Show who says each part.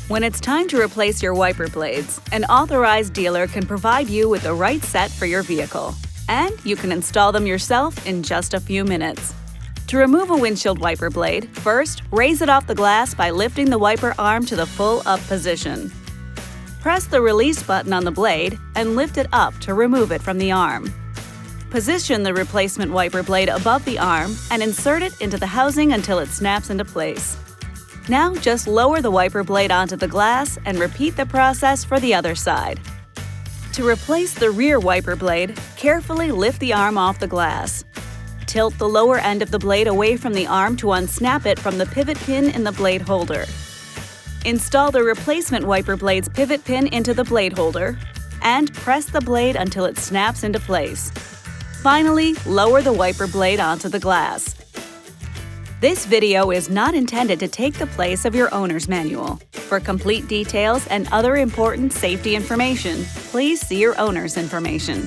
Speaker 1: When it's time to replace your wiper blades, an authorized dealer can provide you with the right set for your vehicle. And you can install them yourself in just a few minutes. To remove a windshield wiper blade, first, raise it off the glass by lifting the wiper arm to the full up position. Press the release button on the blade and lift it up to remove it from the arm. Position the replacement wiper blade above the arm and insert it into the housing until it snaps into place. Now just lower the wiper blade onto the glass and repeat the process for the other side. To replace the rear wiper blade, carefully lift the arm off the glass. Tilt the lower end of the blade away from the arm to unsnap it from the pivot pin in the blade holder. Install the replacement wiper blade's pivot pin into the blade holder and press the blade until it snaps into place. Finally, lower the wiper blade onto the glass. This video is not intended to take the place of your owner's manual. For complete details and other important safety information, please see your owner's information.